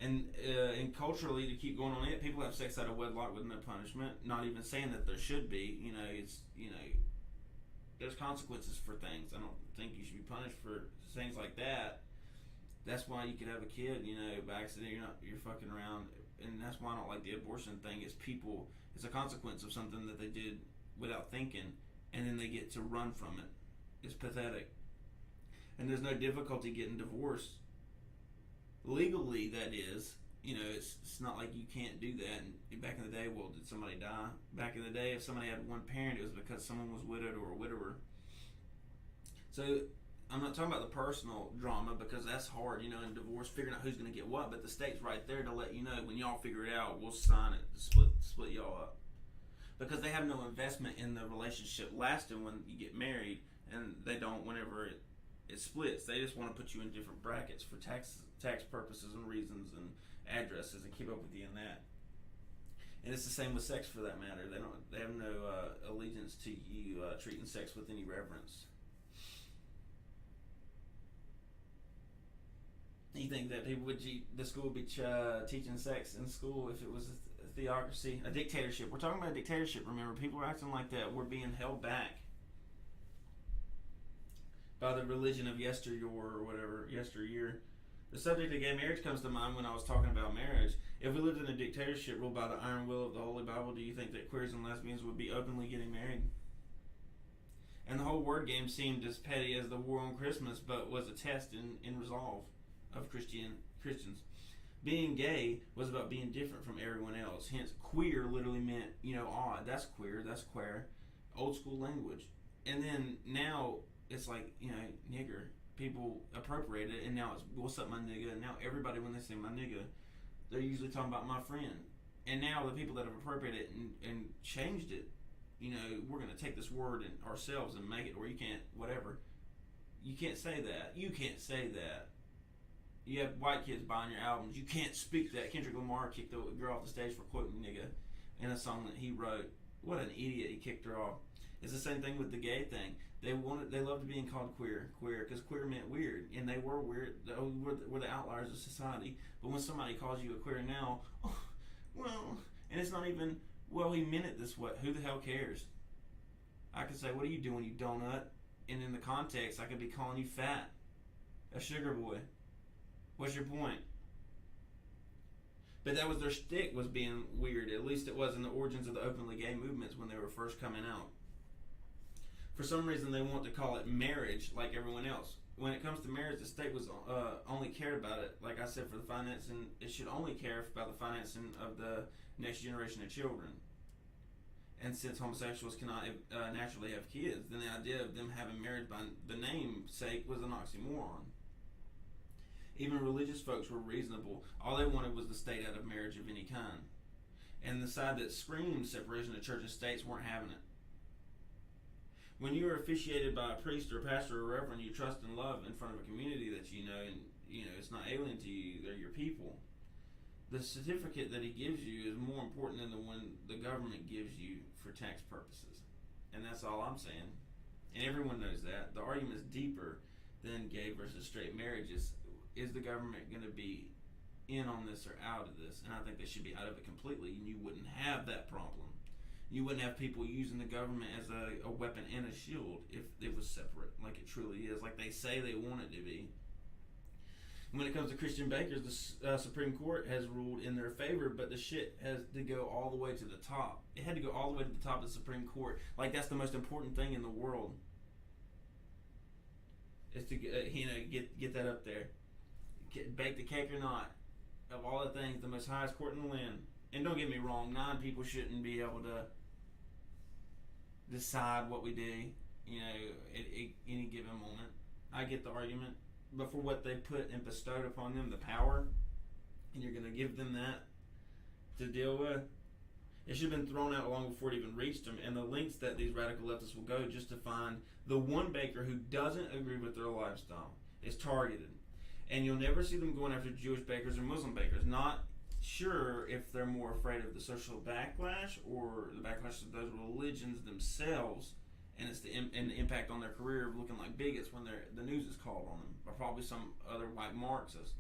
A: And culturally, to keep going on it, people have sex out of wedlock with no punishment. Not even saying that there should be. There's consequences for things. I don't think you should be punished for things like that. That's why you could have a kid, by accident. You're fucking around, and that's why I don't like the abortion thing. It's a consequence of something that they did without thinking, and then they get to run from it. It's pathetic. And there's no difficulty getting divorced. Legally, that is. It's not like you can't do that. And back in the day, did somebody die? Back in the day, if somebody had one parent, it was because someone was widowed or a widower. So I'm not talking about the personal drama, because that's hard, in divorce, figuring out who's going to get what. But the state's right there to let you know, when y'all figure it out, we'll sign it to split y'all up. Because they have no investment in the relationship lasting when you get married, and they don't whenever it splits. They just want to put you in different brackets for tax purposes and reasons and addresses, and keep up with you in that. And it's the same with sex, for that matter. They have no allegiance to you treating sex with any reverence. You think that the school would be teaching sex in school if it was a theocracy, a dictatorship? We're talking about a dictatorship, remember. People are acting like that. We're being held back by the religion of yesteryear or whatever, yesteryear. The subject of gay marriage comes to mind when I was talking about marriage. If we lived in a dictatorship ruled by the iron will of the Holy Bible, do you think that queers and lesbians would be openly getting married? And the whole word game seemed as petty as the war on Christmas, but was a test in resolve of Christians. Being gay was about being different from everyone else. Hence, queer literally meant, odd. That's queer, that's queer. Old school language. And then now it's like, nigger. People appropriate it, and now it's, what's up, my nigga? And now everybody, when they say my nigga, they're usually talking about my friend. And now the people that have appropriated it and changed it, we're going to take this word ourselves and make it where you can't, whatever. You can't say that. You can't say that. You have white kids buying your albums. You can't speak that. Kendrick Lamar kicked the girl off the stage for quoting nigga in a song that he wrote. What an idiot, he kicked her off. It's the same thing with the gay thing. They loved being called queer, because queer meant weird, and they were weird. We're the outliers of society. But when somebody calls you a queer now, and it's not even, he meant it this way. Who the hell cares? I could say, what are you doing, you donut? And in the context, I could be calling you fat, a sugar boy. What's your point? But that was their shtick, was being weird. At least it was in the origins of the openly gay movements when they were first coming out. For some reason, they want to call it marriage like everyone else. When it comes to marriage, the state was only cared about it, like I said, for the financing. It should only care about the financing of the next generation of children. And since homosexuals cannot naturally have kids, then the idea of them having marriage by the namesake was an oxymoron. Even religious folks were reasonable. All they wanted was the state out of marriage of any kind. And the side that screamed separation of church and states weren't having it. When you are officiated by a priest or a pastor or a reverend you trust and love in front of a community that and it's not alien to you, they're your people, the certificate that he gives you is more important than the one the government gives you for tax purposes. And that's all I'm saying. And everyone knows that. The argument is deeper than gay versus straight marriages. Is the government going to be in on this or out of this? And I think they should be out of it completely, and you wouldn't have that problem. You wouldn't have people using the government as a weapon and a shield if it was separate, like it truly is, like they say they want it to be. When it comes to Christian bakers, the Supreme Court has ruled in their favor, but the shit has to go all the way to the top. It had to go all the way to the top of the Supreme Court. Like that's the most important thing in the world. Is to get that up there. bake the cake or not, of all the things, the most highest court in the land. And don't get me wrong, 9 people shouldn't be able to decide what we do, at any given moment. I get the argument. But for what they put and bestowed upon them, the power, and you're going to give them that to deal with, it should have been thrown out long before it even reached them. And the lengths that these radical leftists will go just to find the one baker who doesn't agree with their lifestyle is targeted. And you'll never see them going after Jewish bakers or Muslim bakers. Not sure if they're more afraid of the social backlash or the backlash of those religions themselves, and it's the impact on their career of looking like bigots when the news is called on them, or probably some other white Marxist.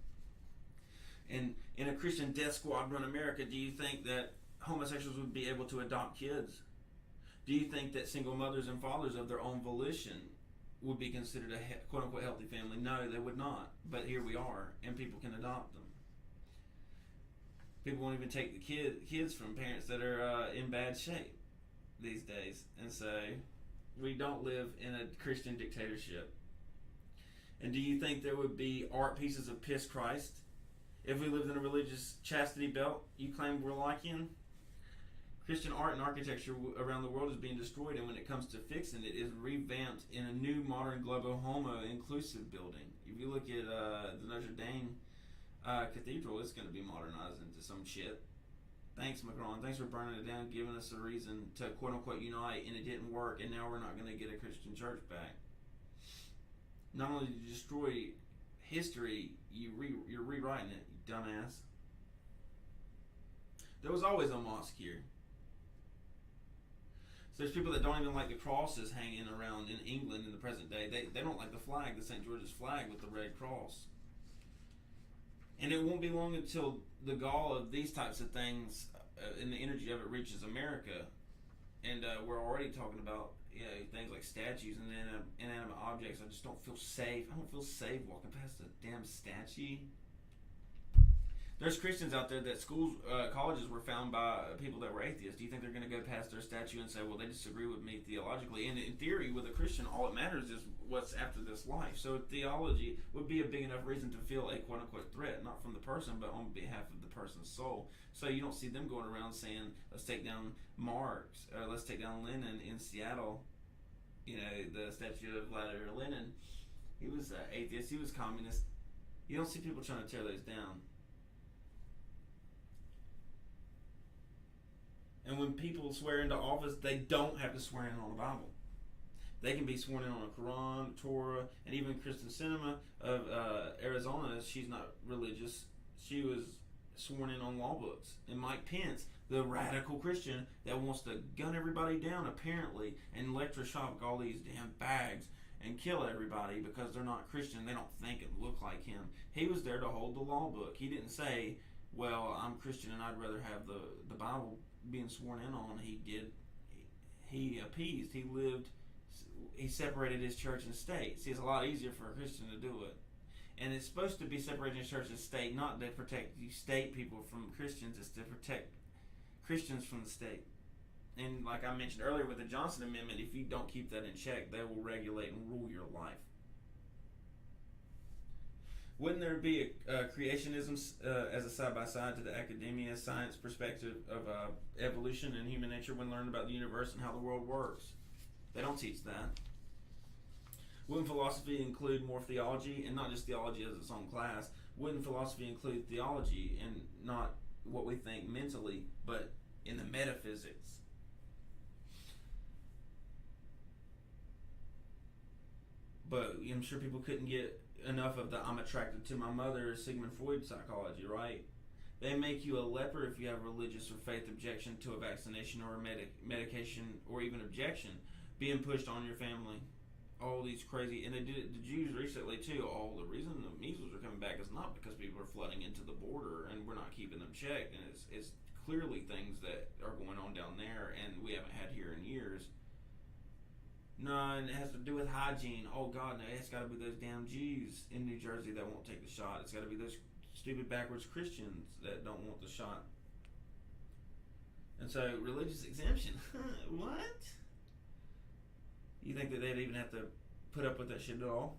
A: And in a Christian death squad run America, do you think that homosexuals would be able to adopt kids? Do you think that single mothers and fathers of their own volition would be considered a quote-unquote healthy family? No, they would not. But here we are, and people can adopt them. People won't even take the kids from parents that are in bad shape these days. And so we don't live in a Christian dictatorship. And do you think there would be art pieces of Piss Christ if we lived in a religious chastity belt you claim we're liking? Christian art and architecture around the world is being destroyed, and when it comes to fixing it, is revamped in a new modern Globo Homo inclusive building. If you look at the Notre Dame Cathedral, it's going to be modernized into some shit. Thanks, Macron. Thanks for burning it down, giving us a reason to quote-unquote unite, and it didn't work, and now we're not going to get a Christian church back. Not only did you destroy history, you're rewriting it, you dumbass. There was always a mosque here. So there's people that don't even like the crosses hanging around in England in the present day. They don't like the flag, the St. George's flag with the red cross. And it won't be long until the gall of these types of things and the energy of it reaches America. And we're already talking about things like statues and inanimate objects. I just don't feel safe. I don't feel safe walking past a damn statue. There's Christians out there that colleges were found by people that were atheists. Do you think they're going to go past their statue and say, well, they disagree with me theologically? And in theory, with a Christian, all that matters is what's after this life. So theology would be a big enough reason to feel a quote-unquote threat, not from the person, but on behalf of the person's soul. So you don't see them going around saying, let's take down Marx, or let's take down Lenin in Seattle. The statue of Vladimir Lenin. He was atheist. He was communist. You don't see people trying to tear those down. And when people swear into office, they don't have to swear in on the Bible. They can be sworn in on a Quran, Torah, and even Kristen Sinema of Arizona. She's not religious. She was sworn in on law books. And Mike Pence, the radical Christian that wants to gun everybody down, apparently, and electroshock all these damn bags and kill everybody because they're not Christian. They don't think and look like him. He was there to hold the law book. He didn't say, well, I'm Christian and I'd rather have the Bible being sworn in on. He appeased. He lived. He separated his church and state. See, it's a lot easier for a Christian to do it. And it's supposed to be separating his church and state, not to protect you state people from Christians. It's to protect Christians from the state. And like I mentioned earlier with the Johnson Amendment, if you don't keep that in check, they will regulate and rule your life. Wouldn't there be a creationism as a side-by-side to the academia science perspective of evolution and human nature when learning about the universe and how the world works? They don't teach that. Wouldn't philosophy include more theology, and not just theology as its own class? Wouldn't philosophy include theology and not what we think mentally, but in the metaphysics? But I'm sure people couldn't get enough of the I'm attracted to my mother Sigmund Freud psychology, right? They make you a leper if you have religious or faith objection to a vaccination or a medication or even objection being pushed on your family. All these crazy, and they did it to Jews recently too. The reason the measles are coming back is not because people are flooding into the border and we're not keeping them checked, and it's clearly things that are going on down there and we haven't had here in years. No, and it has to do with hygiene. Oh God, no, it's got to be those damn Jews in New Jersey that won't take the shot. It's got to be those stupid backwards Christians that don't want the shot. And so, religious exemption. What? You think that they'd even have to put up with that shit at all?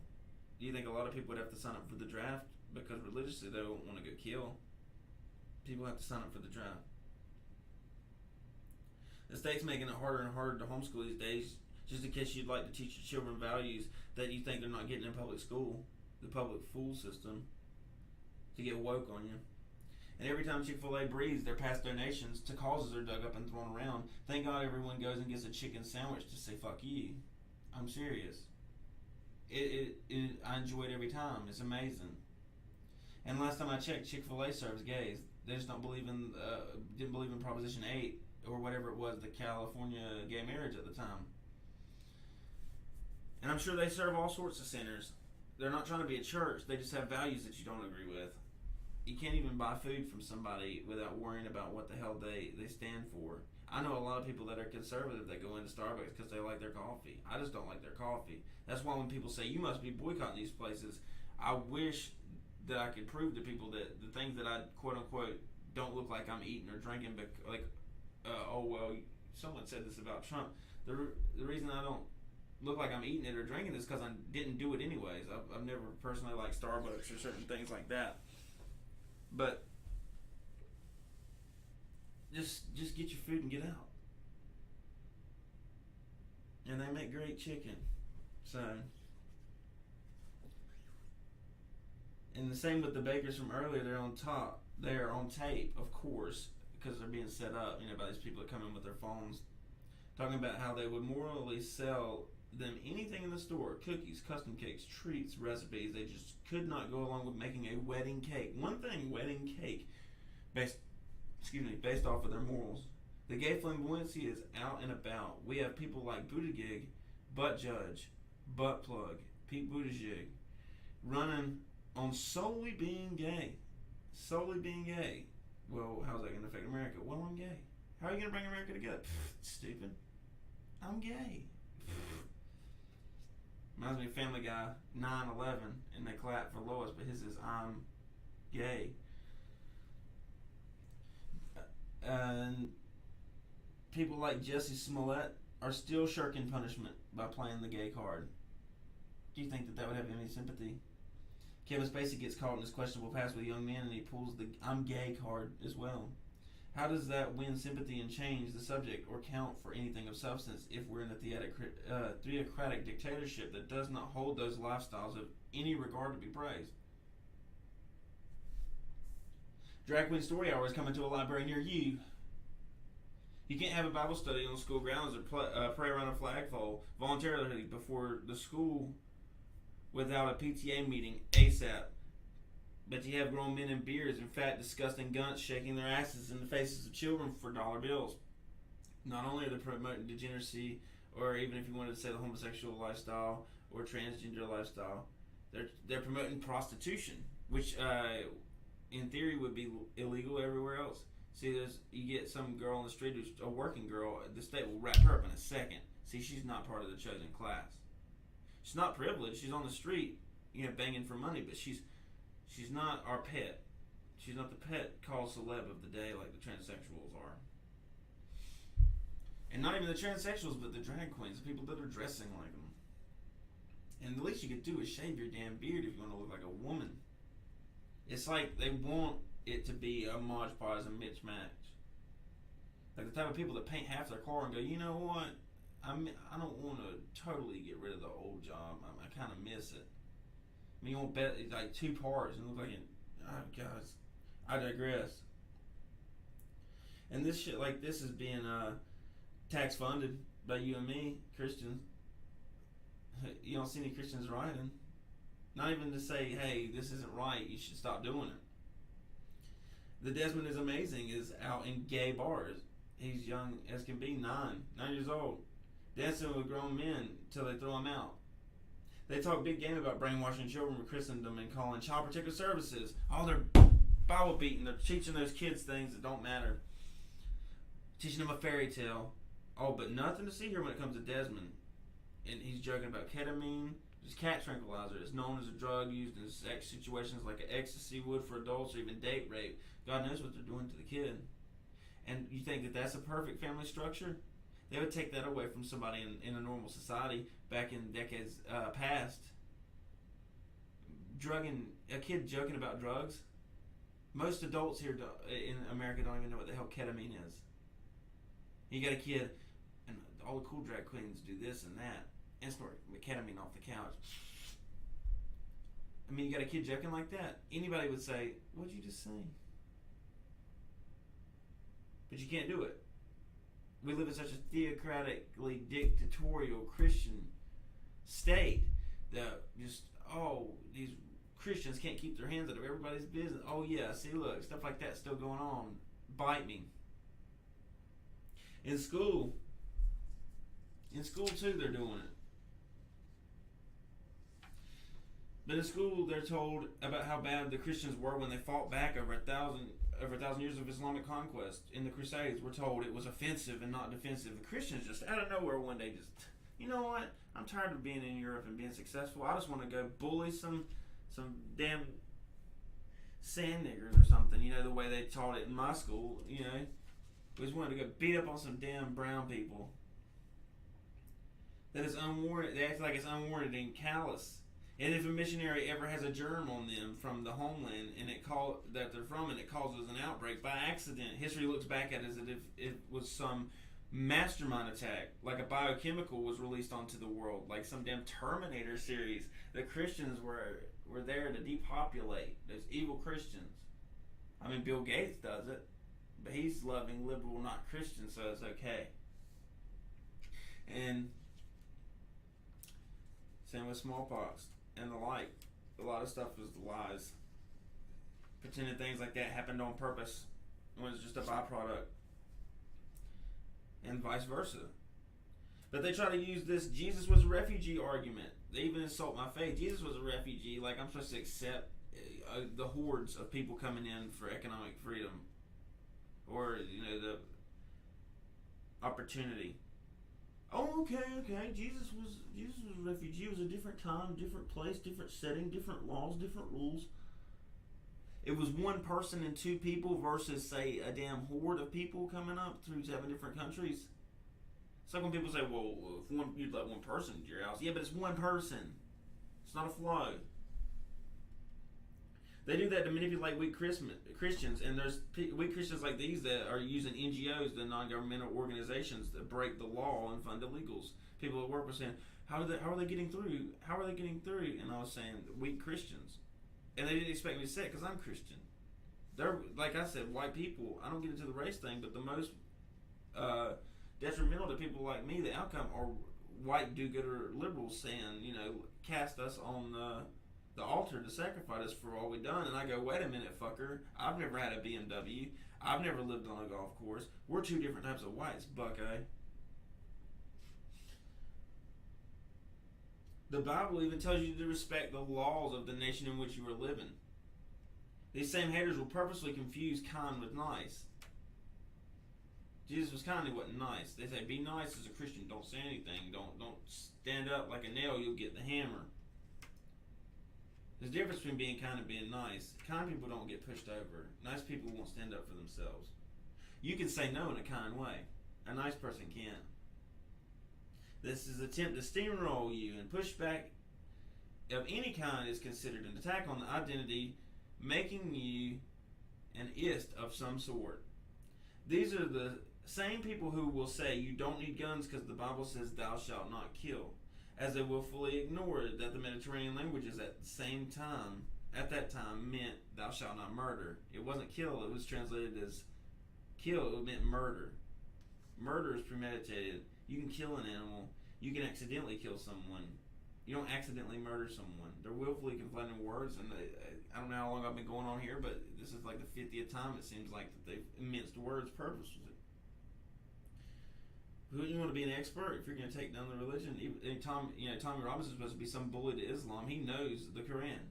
A: Do you think a lot of people would have to sign up for the draft because religiously they don't want to go kill. People have to sign up for the drive. The state's making it harder and harder to homeschool these days, just in case you'd like to teach your children values that you think they're not getting in public school, the public fool system, to get woke on you. And every time Chick-fil-A breathes their past donations to causes are dug up and thrown around, thank God everyone goes and gets a chicken sandwich to say fuck you. I'm serious. I enjoy it every time. It's amazing. And last time I checked, Chick-fil-A serves gays. They just didn't believe in Proposition 8 or whatever it was, the California gay marriage at the time. And I'm sure they serve all sorts of sinners. They're not trying to be a church. They just have values that you don't agree with. You can't even buy food from somebody without worrying about what the hell they stand for. I know a lot of people that are conservative that go into Starbucks because they like their coffee. I just don't like their coffee. That's why when people say, you must be boycotting these places, I wish that I could prove to people that the things that I quote-unquote don't look like I'm eating or drinking, someone said this about Trump. The reason I don't look like I'm eating it or drinking is because I didn't do it anyways. I've never personally liked Starbucks or certain things like that. But just get your food and get out. And they make great chicken. So, and the same with the bakers from earlier. They're on top. They are on tape, of course, because they're being set up, by these people that come in with their phones, talking about how they would morally sell them anything in the store: cookies, custom cakes, treats, recipes. They just could not go along with making a wedding cake. One thing, wedding cake, based off of their morals. The gay flamboyancy is out and about. We have people like Buttigieg, Butt Judge, Butt Plug, Pete Buttigieg, running on solely being gay. Solely being gay. Well, how's that going to affect America? Well, I'm gay. How are you going to bring America together? Stupid. I'm gay. Reminds me of Family Guy 9/11, and they clap for Lois, but his is I'm gay. And people like Jussie Smollett are still shirking punishment by playing the gay card. Do you think that would have any sympathy? Kevin Spacey gets caught in his questionable past with a young man, and he pulls the I'm gay card as well. How does that win sympathy and change the subject or count for anything of substance if we're in a theocratic dictatorship that does not hold those lifestyles of any regard to be praised? Drag Queen Story Hour is coming to a library near you. You can't have a Bible study on school grounds or pray around a flagpole voluntarily before the school without a PTA meeting ASAP. But you have grown men in beards and fat, disgusting gunts shaking their asses in the faces of children for dollar bills. Not only are they promoting degeneracy, or even if you wanted to say the homosexual lifestyle or transgender lifestyle, they're promoting prostitution, which in theory would be illegal everywhere else. See, you get some girl on the street who's a working girl, the state will wrap her up in a second. See, she's not part of the chosen class. She's not privileged. She's on the street, banging for money, but she's not our pet. She's not the pet called celeb of the day like the transsexuals are. And not even the transsexuals, but the drag queens, the people that are dressing like them. And the least you could do is shave your damn beard if you want to look like a woman. It's like they want it to be a Mod Podge and Mitch Match. Like the type of people that paint half their car and go, you know what? I don't want to totally get rid of the old job. I kind of miss it. I mean, you won't bet it's like 2 parts and look like it. Oh, God. I digress. And this shit like this is being tax funded by you and me, Christians. You don't see any Christians writing. Not even to say, hey, this isn't right, you should stop doing it. The Desmond is Amazing is out in gay bars. He's young as can be, 9 years old, dancing with grown men till they throw him out. They talk big game about brainwashing children with Christendom and calling child protective services. Oh, they're Bible beating. They're teaching those kids things that don't matter. Teaching them a fairy tale. Oh, but nothing to see here when it comes to Desmond. And he's joking about ketamine. There's cat tranquilizer. It's known as a drug used in sex situations like an ecstasy would for adults or even date rape. God knows what they're doing to the kid. And you think that that's a perfect family structure? They would take that away from somebody in a normal society back in decades past. a kid joking about drugs. Most adults here in America don't even know what the hell ketamine is. You got a kid, and all the cool drag queens do this and that, and snort ketamine off the couch. I mean, you got a kid joking like that. Anybody would say, "What'd you just say?" But you can't do it. We live in such a theocratically dictatorial Christian state that just, these Christians can't keep their hands out of everybody's business. Oh yeah, see, look, stuff like that's still going on. Bite me. In school too, they're doing it. But in school, they're told about how bad the Christians were when they fought back over a thousand years of Islamic conquest. In the Crusades, we're told it was offensive and not defensive. The Christians just out of nowhere one day just, you know what? I'm tired of being in Europe and being successful. I just want to go bully some damn sand niggers or something. You know, the way they taught it in my school. You know, we just wanted to go beat up on some damn brown people. That is unwarranted. They act like it's unwarranted and callous. And if a missionary ever has a germ on them from the homeland that they're from, and it causes an outbreak by accident, history looks back at it as if it was some mastermind attack, like a biochemical was released onto the world, like some damn Terminator series. The Christians were there to depopulate those evil Christians. I mean, Bill Gates does it, but he's loving, liberal, not Christian, so it's okay. And same with smallpox and the like. A lot of stuff is lies. Pretending things like that happened on purpose when it's just a byproduct. And vice versa. But they try to use this Jesus was a refugee argument. They even insult my faith. Jesus was a refugee. Like, I'm supposed to accept the hordes of people coming in for economic freedom. Or, you know, the opportunity. Oh, okay. Jesus was a refugee. It was a different time, different place, different setting, different laws, different rules. It was one person and two people versus, say, a damn horde of people coming up through 7 different countries. It's like when people say, well, if you'd let one person into your house. Yeah, but it's one person. It's not a flow. They do that to manipulate weak Christians, and there's weak Christians like these that are using NGOs, the non-governmental organizations, that break the law and fund illegals. People at work were saying, how are they getting through? How are they getting through? And I was saying, weak Christians. And they didn't expect me to say it because I'm Christian. They're, like I said, white people. I don't get into the race thing, but the most detrimental to people like me, the outcome, are white do-gooder liberals saying, you know, cast us on the altar to sacrifice us for all we've done. And I go, wait a minute, fucker. I've never had a BMW. I've never lived on a golf course. We're 2 different types of whites, buckeye. The Bible even tells you to respect the laws of the nation in which you are living. These same haters will purposely confuse kind with nice. Jesus was kind, he wasn't nice. They say, be nice as a Christian. Don't say anything. Don't stand up like a nail. You'll get the hammer. There's a difference between being kind and being nice. Kind people don't get pushed over. Nice people won't stand up for themselves. You can say no in a kind way. A nice person can't. This is an attempt to steamroll you, and pushback of any kind is considered an attack on the identity, making you an ist of some sort. These are the same people who will say you don't need guns because the Bible says thou shalt not kill, as they willfully ignore that the Mediterranean languages at that time meant thou shalt not murder. It wasn't kill, it was translated as kill, it meant murder. Murder is premeditated. You can kill an animal. You can accidentally kill someone. You don't accidentally murder someone. They're willfully conflating words, and I don't know how long I've been going on here, but this is like the 50th time it seems like that they've minced words purposely. Who you want to be an expert if you're going to take down the religion? Tommy Robinson's supposed to be some bully to Islam. He knows the Quran.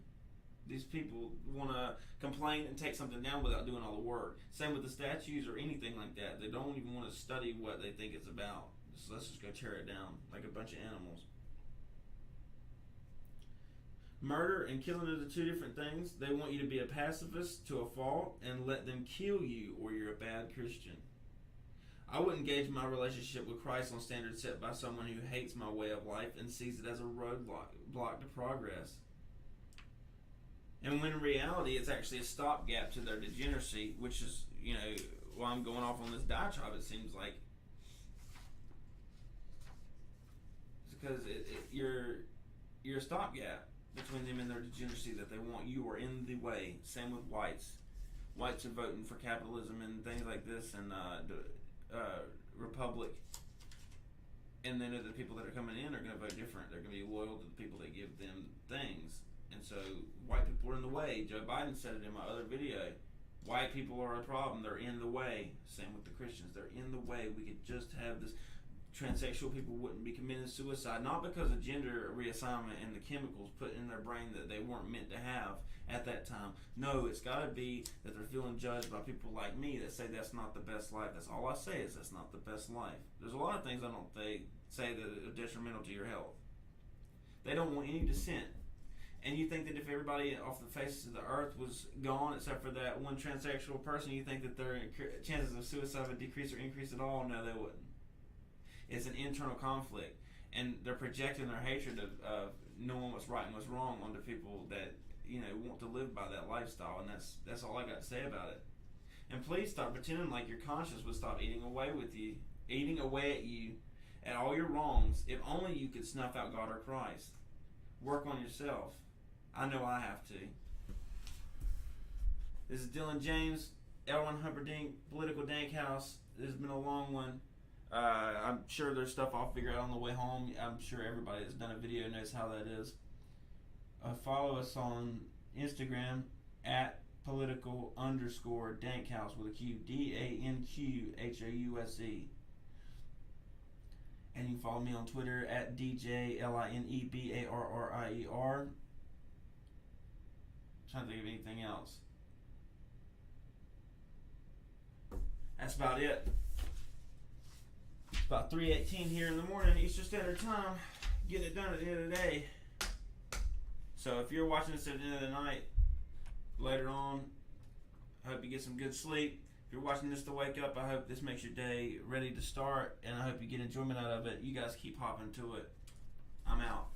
A: These people want to complain and take something down without doing all the work. Same with the statues or anything like that. They don't even want to study what they think it's about. So let's just go tear it down like a bunch of animals. Murder and killing are the 2 different things. They want you to be a pacifist to a fault and let them kill you, or you're a bad Christian. I wouldn't gauge my relationship with Christ on standards set by someone who hates my way of life and sees it as a roadblock to progress. And when in reality, it's actually a stopgap to their degeneracy, which is, while I'm going off on this diatribe, it seems like it's because you're a stopgap between them and their degeneracy that they want. You are in the way. Same with whites. Whites are voting for capitalism and things like this, and Republic. And then the people that are coming in are going to vote different. They're going to be loyal to the people that give them things. And so white people are in the way. Joe Biden said it in my other video. White people are a problem. They're in the way. Same with the Christians. They're in the way. We could just have this. Transsexual people wouldn't be committing suicide, not because of gender reassignment and the chemicals put in their brain that they weren't meant to have at that time. No, it's got to be that they're feeling judged by people like me that say that's not the best life. That's all I say is that's not the best life. There's a lot of things I don't say that are detrimental to your health. They don't want any dissent. And you think that if everybody off the face of the earth was gone except for that one transsexual person, you think that their chances of suicide would decrease or increase at all? No, they wouldn't. It's an internal conflict, and they're projecting their hatred of knowing what's right and what's wrong onto people that want to live by that lifestyle, and that's all I got to say about it. And please stop pretending like your conscience would stop eating away at you at all your wrongs. If only you could snuff out God or Christ. Work on yourself. I know I have to. This is Dylan James, L1 Humperdinck, Political Dank House. This has been a long one. I'm sure there's stuff I'll figure out on the way home. I'm sure everybody that's done a video knows how that is. Follow us on Instagram at political_dankhouse with a Q, DANQHOUSE. And you can follow me on Twitter at DJLINEBARRIER. Trying to think of anything else. That's about it. It's about 3:18 here in the morning, Eastern Standard Time. Getting it done at the end of the day. So if you're watching this at the end of the night, later on, I hope you get some good sleep. If you're watching this to wake up, I hope this makes your day ready to start, and I hope you get enjoyment out of it. You guys keep hopping to it. I'm out.